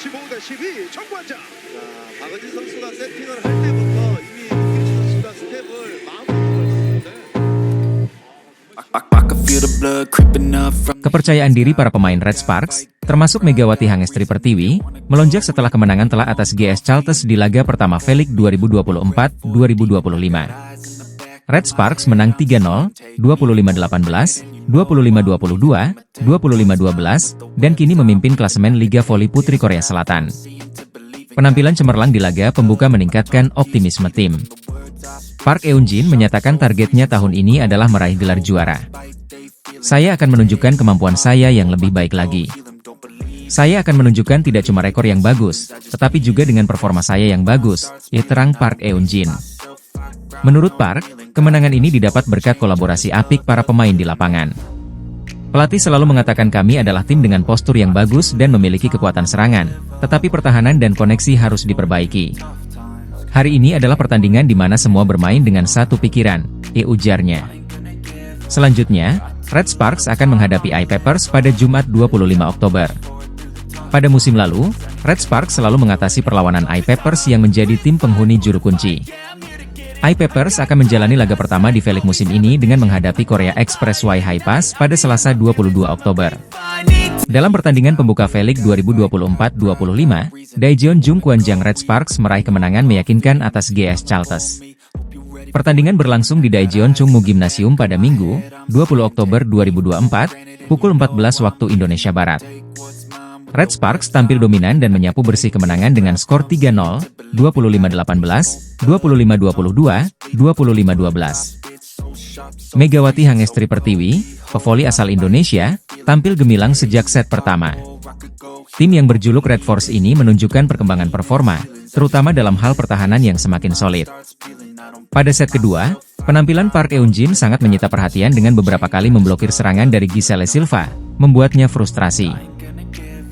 15대12 정관장. 자, 박은진 선수가 세팅을 할 때부터 이미 김민수 선수가 스텝을 마음먹은 것 같은데. Kepercayaan diri para pemain Red Sparks, termasuk Megawati Hangestri Pertiwi, melonjak setelah kemenangan telak atas GS Chalters di laga pertama V-League 2024-2025. Red Sparks menang 3-0, 25-18, 25-22, 25-12, dan kini memimpin klasemen Liga Voli Putri Korea Selatan. Penampilan cemerlang di laga pembuka meningkatkan optimisme tim. Park Eun-jin menyatakan targetnya tahun ini adalah meraih gelar juara. Saya akan menunjukkan kemampuan saya yang lebih baik lagi. Saya akan menunjukkan tidak cuma rekor yang bagus, tetapi juga dengan performa saya yang bagus, terang Park Eun-jin. Menurut Park, kemenangan ini didapat berkat kolaborasi apik para pemain di lapangan. Pelatih selalu mengatakan kami adalah tim dengan postur yang bagus dan memiliki kekuatan serangan, tetapi pertahanan dan koneksi harus diperbaiki. Hari ini adalah pertandingan di mana semua bermain dengan satu pikiran, ujarnya. Selanjutnya, Red Sparks akan menghadapi I-Peppers pada Jumat 25 Oktober. Pada musim lalu, Red Sparks selalu mengatasi perlawanan I-Peppers yang menjadi tim penghuni juru kunci. I-Peppers akan menjalani laga pertama di V-League musim ini dengan menghadapi Korea Expressway Hi-Pass pada Selasa 22 Oktober. Dalam pertandingan pembuka V-League 2024-25, Daejeon Jungkwanjang Red Sparks meraih kemenangan meyakinkan atas GS Chalters. Pertandingan berlangsung di Daejeon Chungmu Gymnasium pada Minggu, 20 Oktober 2024, pukul 14 waktu Indonesia Barat. Red Sparks tampil dominan dan menyapu bersih kemenangan dengan skor 3-0, 25-18, 25-22, 25-12. Megawati Hangestri Pertiwi, pevoli asal Indonesia, tampil gemilang sejak set pertama. Tim yang berjuluk Red Force ini menunjukkan perkembangan performa, terutama dalam hal pertahanan yang semakin solid. Pada set kedua, penampilan Park Eun-jin sangat menyita perhatian dengan beberapa kali memblokir serangan dari Giselle Silva, membuatnya frustrasi.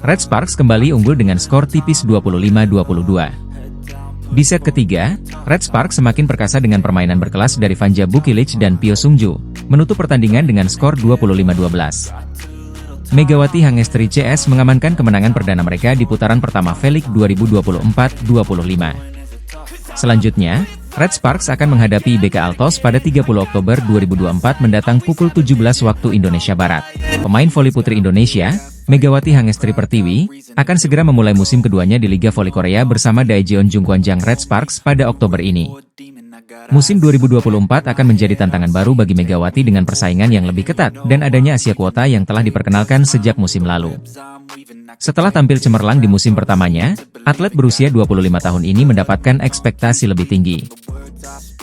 Red Sparks kembali unggul dengan skor tipis 25-22. Di set ketiga, Red Sparks semakin perkasa dengan permainan berkelas dari Vanja Bukilic dan Pyo Sungju, menutup pertandingan dengan skor 25-12. Megawati Hangestri CS mengamankan kemenangan perdana mereka di putaran pertama V-League 2024-25. Selanjutnya, Red Sparks akan menghadapi IBK Altos pada 30 Oktober 2024 mendatang pukul 17 waktu Indonesia Barat. Pemain voli putri Indonesia, Megawati Hangestri Pertiwi, akan segera memulai musim keduanya di Liga Voli Korea bersama Daejeon Jungkwanjang Red Sparks pada Oktober ini. Musim 2024 akan menjadi tantangan baru bagi Megawati dengan persaingan yang lebih ketat dan adanya Asia Kuota yang telah diperkenalkan sejak musim lalu. Setelah tampil cemerlang di musim pertamanya, atlet berusia 25 tahun ini mendapatkan ekspektasi lebih tinggi.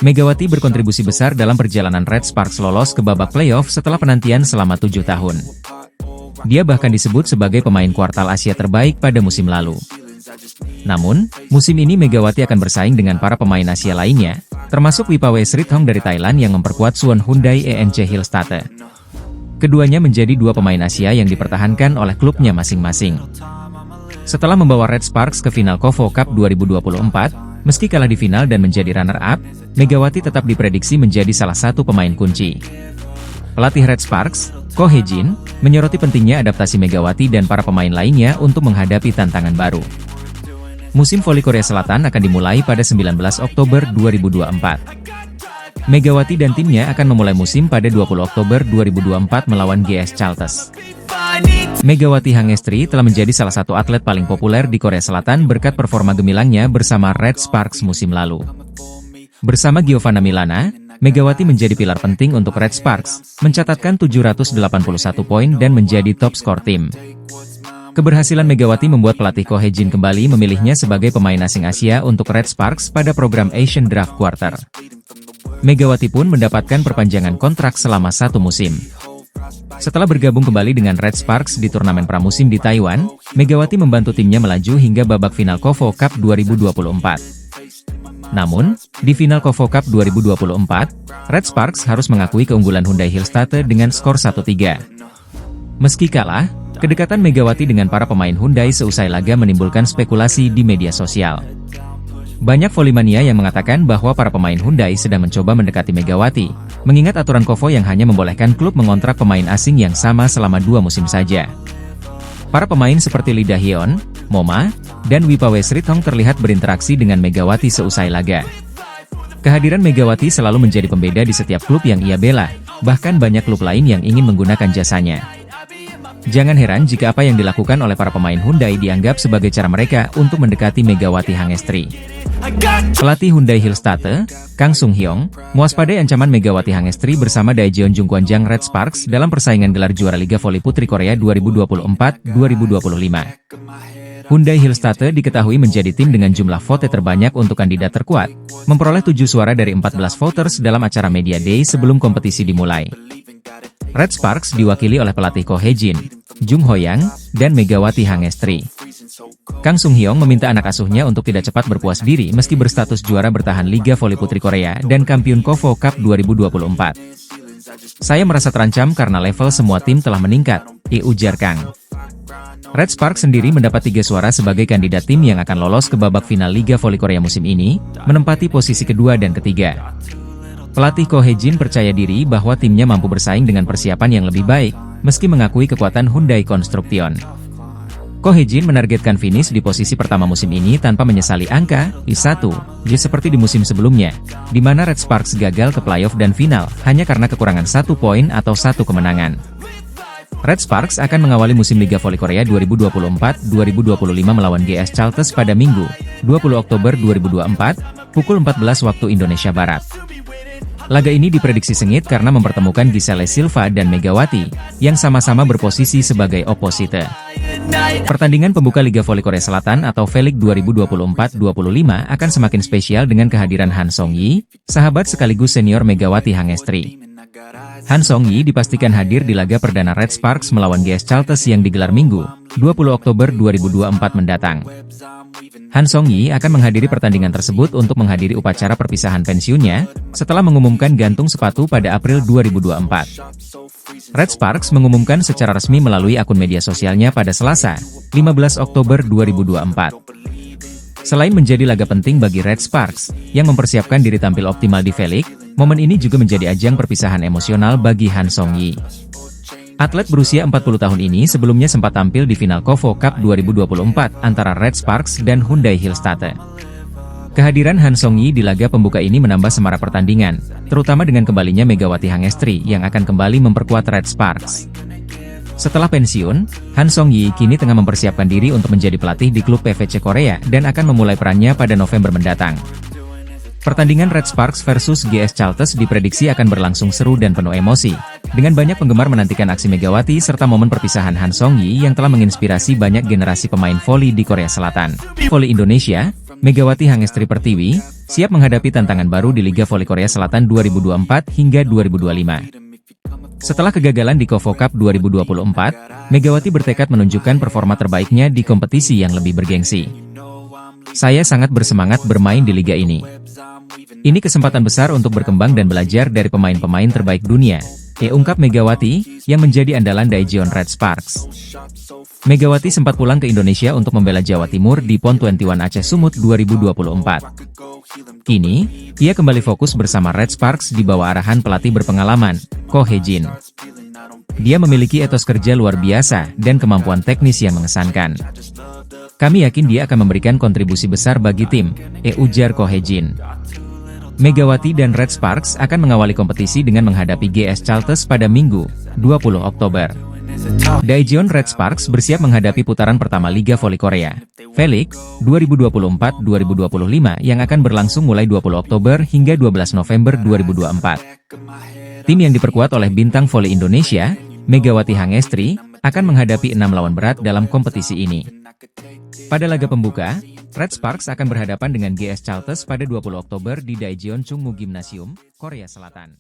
Megawati berkontribusi besar dalam perjalanan Red Sparks lolos ke babak playoff setelah penantian selama 7 tahun. Dia bahkan disebut sebagai pemain kuartal Asia terbaik pada musim lalu. Namun, musim ini Megawati akan bersaing dengan para pemain Asia lainnya, termasuk Wipawe Srithong dari Thailand yang memperkuat Suwon Hyundai ENC Hillstate. Keduanya menjadi dua pemain Asia yang dipertahankan oleh klubnya masing-masing. Setelah membawa Red Sparks ke final KOFO Cup 2024, meski kalah di final dan menjadi runner-up, Megawati tetap diprediksi menjadi salah satu pemain kunci. Pelatih Red Sparks, Ko Hye-jin, menyoroti pentingnya adaptasi Megawati dan para pemain lainnya untuk menghadapi tantangan baru. Musim voli Korea Selatan akan dimulai pada 19 Oktober 2024. Megawati dan timnya akan memulai musim pada 20 Oktober 2024 melawan GS Chalters. Megawati Hangestri telah menjadi salah satu atlet paling populer di Korea Selatan berkat performa gemilangnya bersama Red Sparks musim lalu. Bersama Giovanna Milana, Megawati menjadi pilar penting untuk Red Sparks, mencatatkan 781 poin dan menjadi top skor tim. Keberhasilan Megawati membuat pelatih Ko Hye-jin kembali memilihnya sebagai pemain asing Asia untuk Red Sparks pada program Asian Draft Quarter. Megawati pun mendapatkan perpanjangan kontrak selama 1 musim. Setelah bergabung kembali dengan Red Sparks di turnamen pramusim di Taiwan, Megawati membantu timnya melaju hingga babak final KOFO Cup 2024. Namun, di final KOFO Cup 2024, Red Sparks harus mengakui keunggulan Hyundai Hillstate dengan skor 1-3. Meski kalah, kedekatan Megawati dengan para pemain Hyundai seusai laga menimbulkan spekulasi di media sosial. Banyak volimania yang mengatakan bahwa para pemain Hyundai sedang mencoba mendekati Megawati, mengingat aturan KOFO yang hanya membolehkan klub mengontrak pemain asing yang sama selama 2 musim saja. Para pemain seperti Lee Da-hyun, Moma, dan Wipawesrithong terlihat berinteraksi dengan Megawati seusai laga. Kehadiran Megawati selalu menjadi pembeda di setiap klub yang ia bela, bahkan banyak klub lain yang ingin menggunakan jasanya. Jangan heran jika apa yang dilakukan oleh para pemain Hyundai dianggap sebagai cara mereka untuk mendekati Megawati Hangestri. Pelatih Hyundai Hillstate, Kang Sung-hyong, mewaspadai ancaman Megawati Hangestri bersama Daejeon Jungkwanjang Red Sparks dalam persaingan gelar juara Liga Voli Putri Korea 2024-2025. Hyundai Hillstate diketahui menjadi tim dengan jumlah vote terbanyak untuk kandidat terkuat, memperoleh 7 suara dari 14 voters dalam acara Media Day sebelum kompetisi dimulai. Red Sparks diwakili oleh pelatih Ko Hae-jin, Jung Ho-yang, dan Megawati Hangestri. Kang Sung-hyong meminta anak asuhnya untuk tidak cepat berpuas diri meski berstatus juara bertahan Liga Voli Putri Korea dan kampiun KOVO Cup 2024. Saya merasa terancam karena level semua tim telah meningkat, ujar Kang. Red Sparks sendiri mendapat 3 suara sebagai kandidat tim yang akan lolos ke babak final Liga Voli Korea musim ini, menempati posisi kedua dan ketiga. Pelatih Ko Hae-jin percaya diri bahwa timnya mampu bersaing dengan persiapan yang lebih baik, meski mengakui kekuatan Hyundai Construction. Ko Hae-jin menargetkan finish di posisi pertama musim ini tanpa menyesali angka I1, seperti di musim sebelumnya, di mana Red Sparks gagal ke playoff dan final, hanya karena kekurangan 1 poin atau 1 kemenangan. Red Sparks akan mengawali musim Liga Voli Korea 2024-2025 melawan GS Chalters pada Minggu, 20 Oktober 2024, pukul 14 waktu Indonesia Barat. Laga ini diprediksi sengit karena mempertemukan Giselle Silva dan Megawati, yang sama-sama berposisi sebagai oposite. Pertandingan pembuka Liga Voli Korea Selatan atau V-League 2024-25 akan semakin spesial dengan kehadiran Han Song-yi, sahabat sekaligus senior Megawati Hangestri. Han Song-yi dipastikan hadir di laga perdana Red Sparks melawan GS Chalters yang digelar Minggu, 20 Oktober 2024 mendatang. Han Song-yi akan menghadiri pertandingan tersebut untuk menghadiri upacara perpisahan pensiunnya, setelah mengumumkan gantung sepatu pada April 2024. Red Sparks mengumumkan secara resmi melalui akun media sosialnya pada Selasa, 15 Oktober 2024. Selain menjadi laga penting bagi Red Sparks, yang mempersiapkan diri tampil optimal di V-League, momen ini juga menjadi ajang perpisahan emosional bagi Han Song-yi. Atlet berusia 40 tahun ini sebelumnya sempat tampil di final KOVO Cup 2024 antara Red Sparks dan Hyundai Hillstate. Kehadiran Han Song-yi di laga pembuka ini menambah semarak pertandingan, terutama dengan kembalinya Megawati Hangestri yang akan kembali memperkuat Red Sparks. Setelah pensiun, Han Song-yi kini tengah mempersiapkan diri untuk menjadi pelatih di klub PVC Korea dan akan memulai perannya pada November mendatang. Pertandingan Red Sparks versus GS Chalters diprediksi akan berlangsung seru dan penuh emosi, dengan banyak penggemar menantikan aksi Megawati serta momen perpisahan Han Song-yi yang telah menginspirasi banyak generasi pemain voli di Korea Selatan. Voli Indonesia, Megawati Hangestri Pertiwi, siap menghadapi tantangan baru di Liga Voli Korea Selatan 2024 hingga 2025. Setelah kegagalan di KOVO Cup 2024, Megawati bertekad menunjukkan performa terbaiknya di kompetisi yang lebih bergengsi. Saya sangat bersemangat bermain di liga ini. Ini kesempatan besar untuk berkembang dan belajar dari pemain-pemain terbaik dunia, ungkap Megawati, yang menjadi andalan Daejeon Red Sparks. Megawati sempat pulang ke Indonesia untuk membela Jawa Timur di PON 21 Aceh Sumut 2024. Kini, ia kembali fokus bersama Red Sparks di bawah arahan pelatih berpengalaman, Ko Hae-jin. Dia memiliki etos kerja luar biasa dan kemampuan teknis yang mengesankan. Kami yakin dia akan memberikan kontribusi besar bagi tim, ujar Ko Hae-jin. Megawati dan Red Sparks akan mengawali kompetisi dengan menghadapi GS Chalters pada Minggu, 20 Oktober. Daejeon Red Sparks bersiap menghadapi putaran pertama Liga Voli Korea, V-League 2024-2025 yang akan berlangsung mulai 20 Oktober hingga 12 November 2024. Tim yang diperkuat oleh bintang voli Indonesia, Megawati Hangestri, akan menghadapi 6 lawan berat dalam kompetisi ini. Pada laga pembuka, Red Sparks akan berhadapan dengan GS Chalters pada 20 Oktober di Daejeon Chungmu Gymnasium, Korea Selatan.